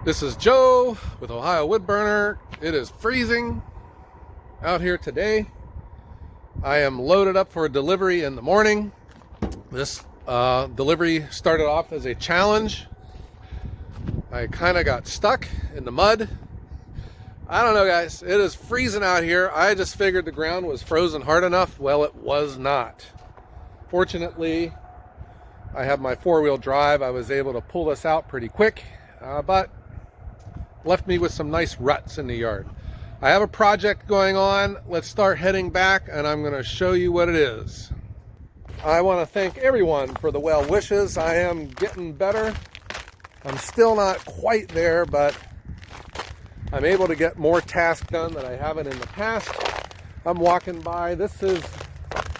This is Joe with Ohio Woodburner. It is freezing out here today. I am loaded up for a delivery in the morning. This delivery started off as a challenge. I kind of got stuck in the mud. I don't know, guys. It is freezing out here. I just figured the ground was frozen hard enough. Well, it was not. Fortunately, I have my four-wheel drive. I was able to pull this out pretty quick, but left me with some nice ruts in the yard. I have a project going on. Let's start heading back, and I'm going to show you what it is. I want to thank everyone for the well wishes. I am getting better. I'm still not quite there, but I'm able to get more tasks done than I haven't in the past. I'm walking by. This is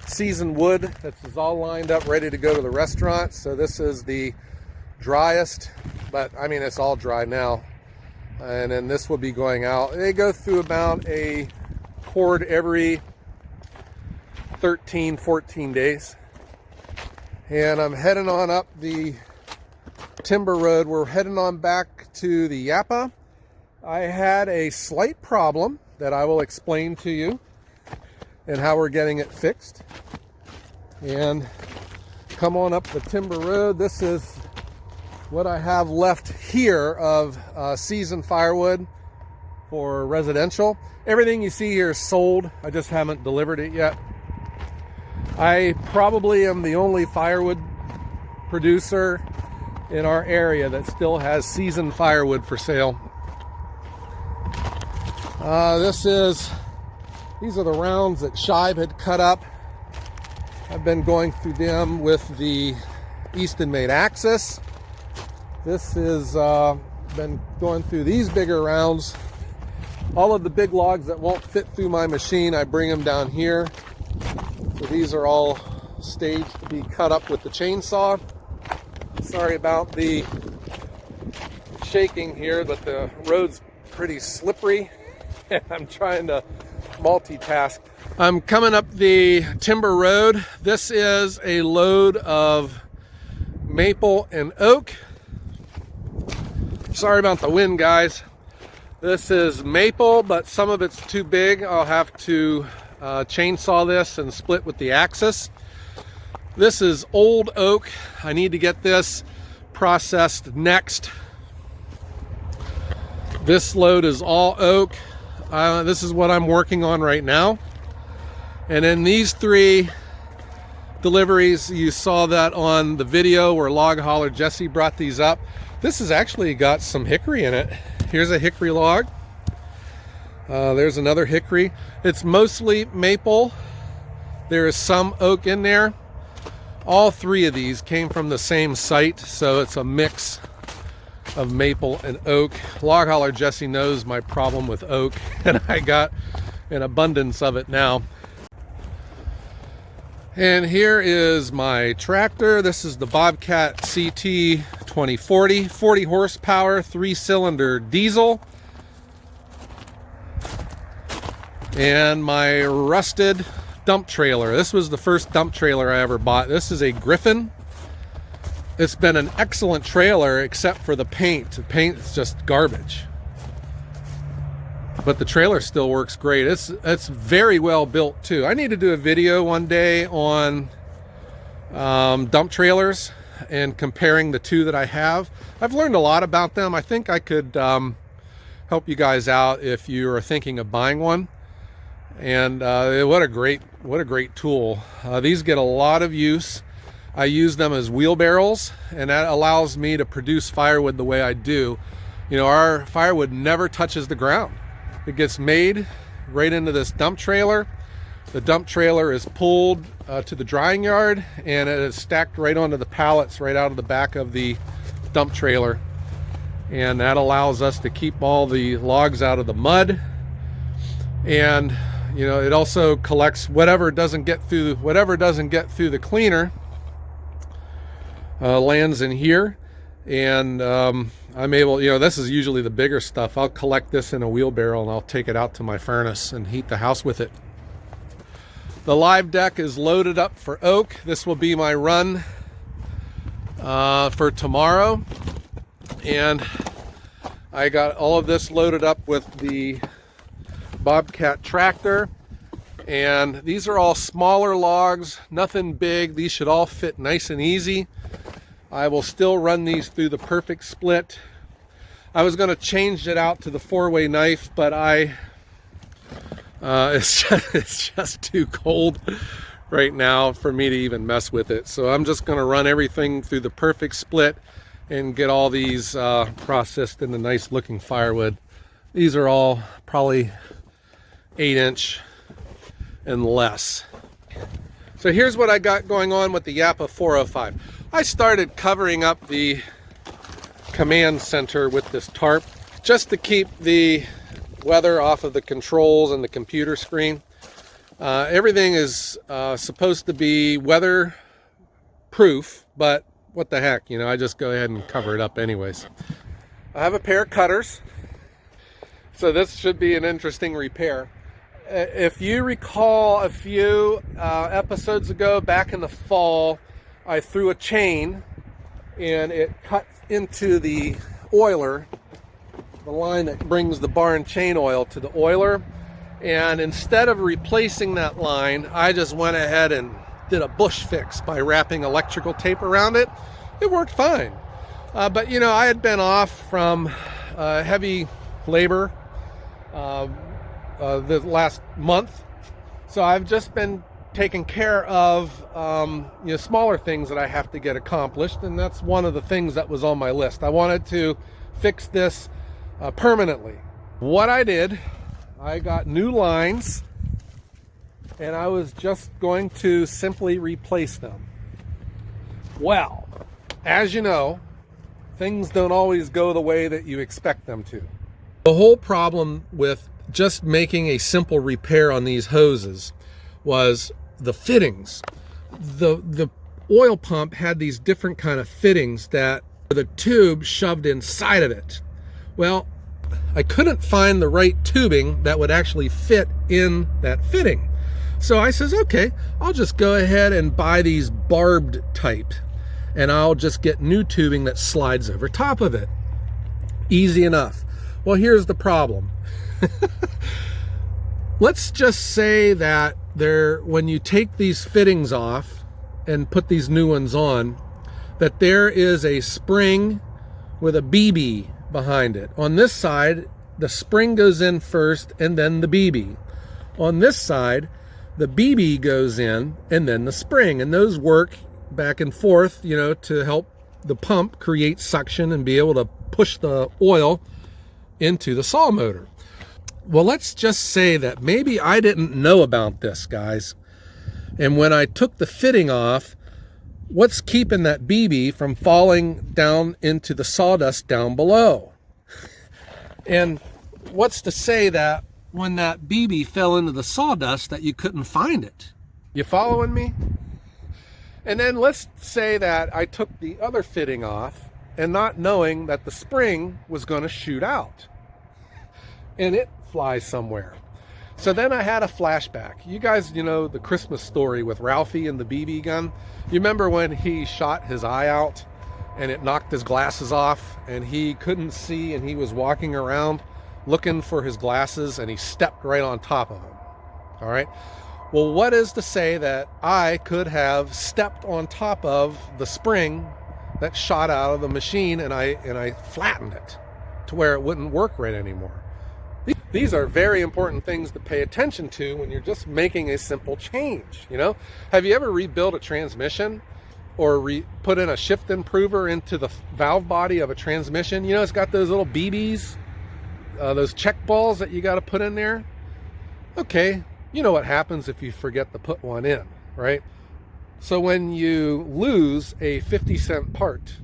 seasoned wood. This is all lined up, ready to go to the restaurant. So this is the driest, but I mean, it's all dry now. And then this will be going out. They go through about a cord every 13, 14 days. And I'm heading on up the timber road. We're heading on back to the Japa. I had a slight problem that I will explain to you and how we're getting it fixed. And come on up the timber road. This is what I have left here of seasoned firewood for residential. Everything you see here is sold. I just haven't delivered it yet. I probably am the only firewood producer in our area that still has seasoned firewood for sale. These are the rounds that Shive had cut up. I've been going through them with the Eastonmade axis. This is been going through these bigger rounds. All of the big logs that won't fit through my machine, I bring them down here. So these are all staged to be cut up with the chainsaw. Sorry about the shaking here, but the road's pretty slippery and I'm trying to multitask. I'm coming up the timber road. This is a load of maple and oak. Sorry about the wind, guys. This is maple, but some of it's too big. I'll have to chainsaw this and split with the axis. This is old oak. I need to get this processed next. This load is all oak. This is what I'm working on right now. And in these three deliveries, you saw that on the video where Log Hauler Jesse brought these up. This has actually got some hickory in it. Here's a hickory log. There's another hickory. It's mostly maple. There is some oak in there. All three of these came from the same site, so it's a mix of maple and oak. Log Hauler Jesse knows my problem with oak, and I got an abundance of it now. And here is my tractor. This is the Bobcat CT 2040, 40 horsepower, 3-cylinder diesel. And my rusted dump trailer. This was the first dump trailer I ever bought. This is a Griffin. It's been an excellent trailer except for the paint. The paint is just garbage. But the trailer still works great. It's very well built too. I need to do a video one day on dump trailers and comparing the two that I have. I've learned a lot about them. I think I could help you guys out if you are thinking of buying one. And what a great tool. These get a lot of use. I use them as wheelbarrows, and that allows me to produce firewood the way I do. You know, our firewood never touches the ground. It gets made right into this dump trailer. The dump trailer is pulled to the drying yard, and it is stacked right onto the pallets right out of the back of the dump trailer. And that allows us to keep all the logs out of the mud. And you know, it also collects whatever doesn't get through the cleaner. Lands in here. And I'm able, you know, this is usually the bigger stuff. I'll collect this in a wheelbarrow and I'll take it out to my furnace and heat the house with it. The live deck is loaded up for oak. This will be my run for tomorrow. And I got all of this loaded up with the Bobcat tractor, and these are all smaller logs, nothing big. These should all fit nice and easy. I will still run these through the perfect split. I was going to change it out to the 4-way knife, but it's just too cold right now for me to even mess with it. So I'm just going to run everything through the perfect split and get all these processed into nice looking firewood. These are all probably 8-inch and less. So here's what I got going on with the Japa 405. I started covering up the command center with this tarp just to keep the weather off of the controls and the computer screen. Everything is supposed to be weather proof, but what the heck, you know, I just go ahead and cover it up anyways. I have a pair of cutters, so this should be an interesting repair. If you recall a few episodes ago, back in the fall, I threw a chain and it cut into the oiler, the line that brings the barn chain oil to the oiler. And instead of replacing that line, I just went ahead and did a bush fix by wrapping electrical tape around it. It worked fine. But you know, I had been off from heavy labor the last month. So I've just been taking care of you know, smaller things that I have to get accomplished. And that's one of the things that was on my list. I wanted to fix this permanently. What I did, I got new lines and I was just going to simply replace them. Well, as you know, things don't always go the way that you expect them to. The whole problem with just making a simple repair on these hoses was the fittings. The oil pump had these different kind of fittings that the tube shoved inside of it. Well, I couldn't find the right tubing that would actually fit in that fitting. So I says, okay, I'll just go ahead and buy these barbed type, and I'll just get new tubing that slides over top of it. Easy enough. Well, here's the problem. Let's just say that when you take these fittings off and put these new ones on, that there is a spring with a BB behind it. On this side, the spring goes in first and then the BB. On this side, the BB goes in and then the spring, and those work back and forth, you know, to help the pump create suction and be able to push the oil into the saw motor. Well, let's just say that maybe I didn't know about this, guys. And when I took the fitting off, what's keeping that BB from falling down into the sawdust down below? And what's to say that when that BB fell into the sawdust that you couldn't find it? You following me? And then let's say that I took the other fitting off and not knowing that the spring was going to shoot out and it flies somewhere. So then I had a flashback. You guys, you know, the Christmas story with Ralphie and the BB gun. You remember when he shot his eye out and it knocked his glasses off and he couldn't see, and he was walking around looking for his glasses and he stepped right on top of them. All right. Well, what is to say that I could have stepped on top of the spring that shot out of the machine and I flattened it to where it wouldn't work right anymore? These are very important things to pay attention to when you're just making a simple change. You know, have you ever rebuilt a transmission or put in a shift improver into the valve body of a transmission? You know, it's got those little BBs, those check balls that you got to put in there. Okay, you know what happens if you forget to put one in, right? So when you lose a 50-cent part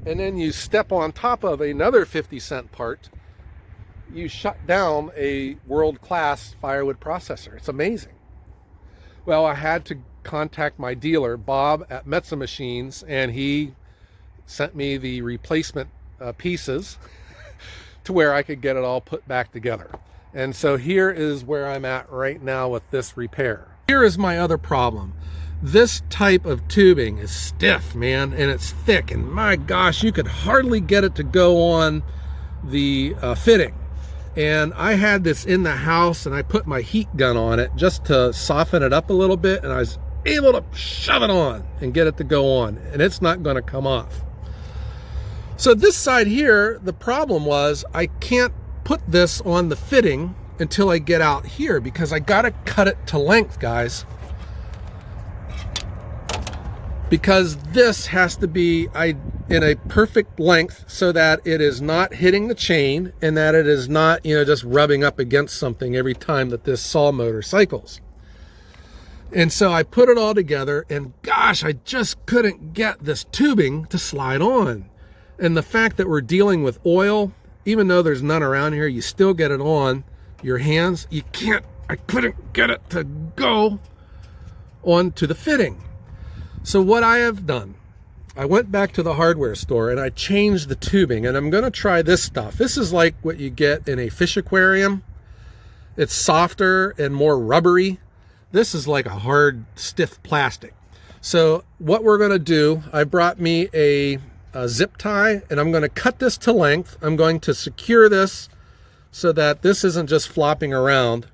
and then you step on top of another 50-cent part, you shut down a world-class firewood processor. It's amazing. Well, I had to contact my dealer, Bob at Metsa Machines, and he sent me the replacement pieces to where I could get it all put back together. And so here is where I'm at right now with this repair. Here is my other problem. This type of tubing is stiff, man, and it's thick, and my gosh, you could hardly get it to go on the fitting. And I had this in the house, and I put my heat gun on it just to soften it up a little bit, and I was able to shove it on and get it to go on, and it's not going to come off. So this side here, the problem was I can't put this on the fitting until I get out here, because I got to cut it to length, guys. Because this has to be in a perfect length so that it is not hitting the chain, and that it is not, you know, just rubbing up against something every time that this saw motor cycles. And so I put it all together, and gosh, I just couldn't get this tubing to slide on. And the fact that we're dealing with oil, even though there's none around here, you still get it on your hands. I couldn't get it to go onto the fitting. So what I have done, I went back to the hardware store and I changed the tubing, and I'm going to try this stuff. This is like what you get in a fish aquarium. It's softer and more rubbery. This is like a hard, stiff plastic. So what we're going to do, I brought me a zip tie, and I'm going to cut this to length. I'm going to secure this so that this isn't just flopping around.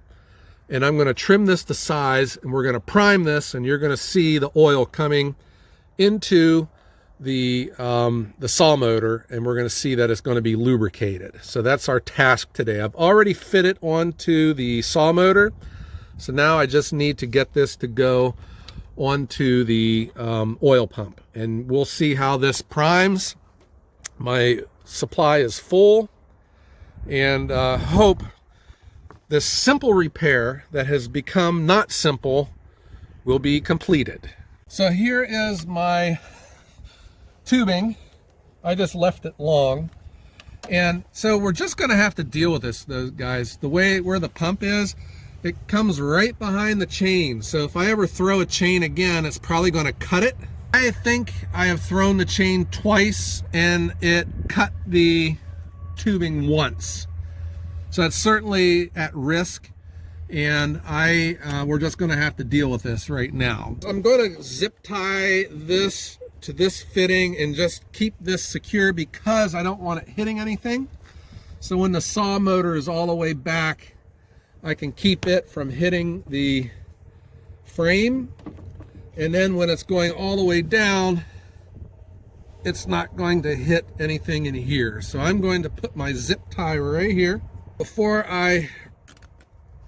And I'm going to trim this to size, and we're going to prime this, and you're going to see the oil coming into the saw motor, and we're going to see that it's going to be lubricated. So that's our task today. I've already fit it onto the saw motor, so now I just need to get this to go onto the oil pump, and we'll see how this primes. My supply is full, and hope this simple repair that has become not simple will be completed. So here is my tubing. I just left it long. And so we're just gonna have to deal with this, though, guys. The way where the pump is, it comes right behind the chain. So if I ever throw a chain again, it's probably gonna cut it. I think I have thrown the chain twice and it cut the tubing once. So it's certainly at risk, and we're just going to have to deal with this right now. I'm going to zip tie this to this fitting and just keep this secure because I don't want it hitting anything. So when the saw motor is all the way back, I can keep it from hitting the frame, and then when it's going all the way down, it's not going to hit anything in here. So I'm going to put my zip tie right here. Before I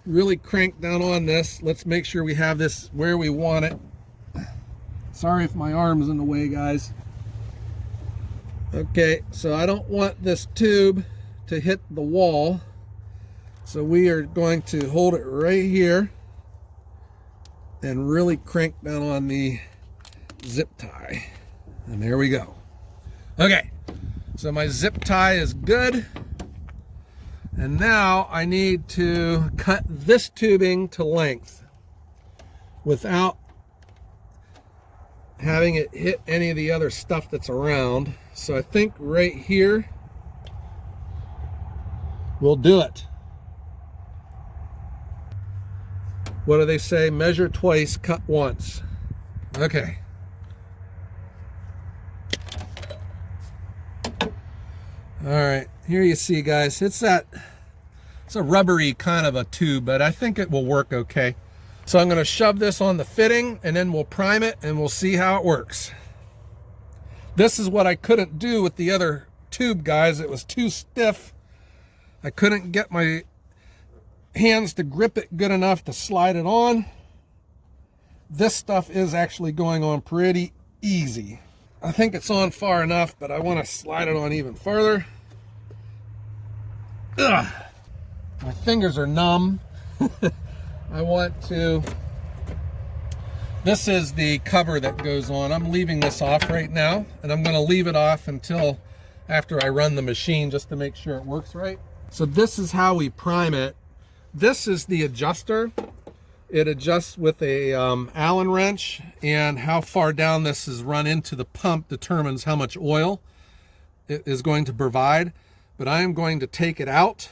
really crank down on this, let's make sure we have this where we want it. Sorry if my arm's in the way, guys. Okay, so I don't want this tube to hit the wall. So we are going to hold it right here and really crank down on the zip tie. And there we go. Okay, so my zip tie is good. And now I need to cut this tubing to length without having it hit any of the other stuff that's around. So I think right here will do it. What do they say? Measure twice, cut once. Okay. All right, here you see, guys, it's a rubbery kind of a tube, but I think it will work okay. So I'm going to shove this on the fitting, and then we'll prime it, and we'll see how it works. This is what I couldn't do with the other tube, guys. It was too stiff. I couldn't get my hands to grip it good enough to slide it on. This stuff is actually going on pretty easy. I think it's on far enough, but I want to slide it on even further. Ugh. My fingers are numb. I want to... This is the cover that goes on. I'm leaving this off right now, and I'm going to leave it off until after I run the machine just to make sure it works right. So this is how we prime it. This is the adjuster. It adjusts with a Allen wrench, and how far down this is run into the pump determines how much oil it is going to provide. But I am going to take it out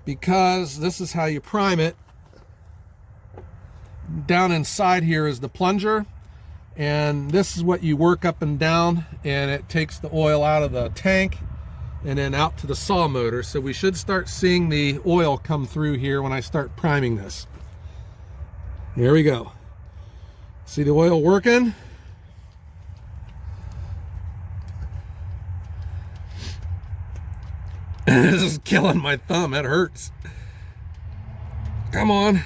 because this is how you prime it. Down inside here is the plunger, and this is what you work up and down, and it takes the oil out of the tank. and then out to the saw motor. So we should start seeing the oil come through here when I start priming this. Here we go. See the oil working? This is killing my thumb. It hurts. Come on.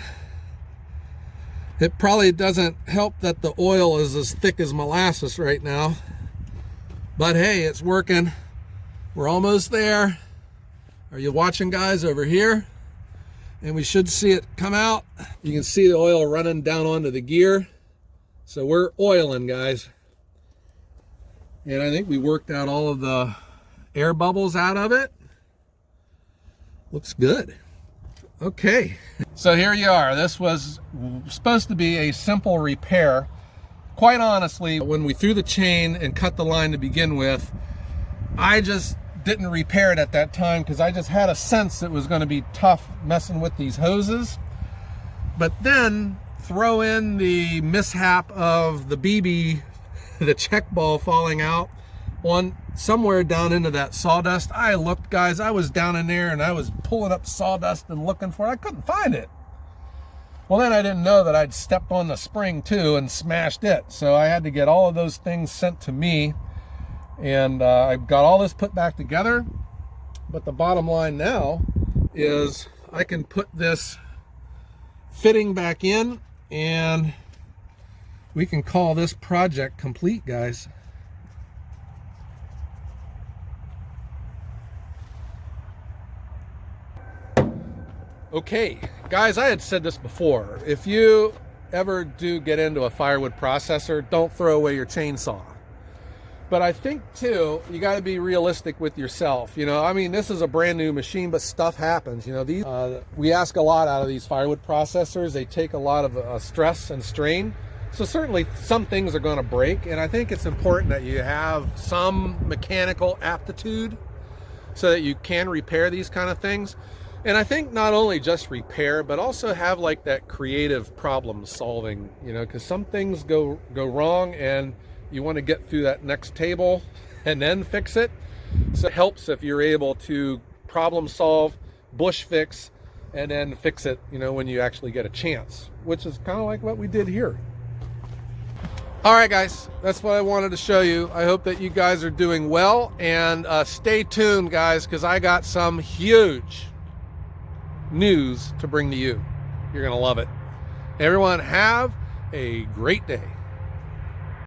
It probably doesn't help that the oil is as thick as molasses right now. But hey, it's working. We're almost there. Are you watching, guys, over here? And we should see it come out. You can see the oil running down onto the gear. So we're oiling, guys. And I think we worked out all of the air bubbles out of it. Looks good. Okay. So here you are. This was supposed to be a simple repair. Quite honestly, when we threw the chain and cut the line to begin with, I just didn't repair it at that time because I just had a sense it was going to be tough messing with these hoses. But then throw in the mishap of the BB, the check ball falling out on somewhere down into that sawdust. I looked, guys, I was down in there and I was pulling up sawdust and looking for it. I couldn't find it. Well, then I didn't know that I'd stepped on the spring too and smashed it. So I had to get all of those things sent to me, and I got all this put back together. But the bottom line now is I can put this fitting back in and we can call this project complete, guys. Okay, guys, I had said this before. If you ever do get into a firewood processor, don't throw away your chainsaw. But I think, too, you got to be realistic with yourself. You know, I mean, this is a brand new machine, but stuff happens. You know, these we ask a lot out of these firewood processors. They take a lot of stress and strain. So certainly some things are going to break. And I think it's important that you have some mechanical aptitude so that you can repair these kind of things. And I think not only just repair, but also have like that creative problem solving, you know, because some things go wrong and you want to get through that next table and then fix it. So it helps if you're able to problem solve, bush fix, and then fix it, you know, when you actually get a chance, which is kind of like what we did here. All right, guys, that's what I wanted to show you. I hope that you guys are doing well, and stay tuned, guys, because I got some huge news to bring to you. You're gonna love it. Everyone, have a great day.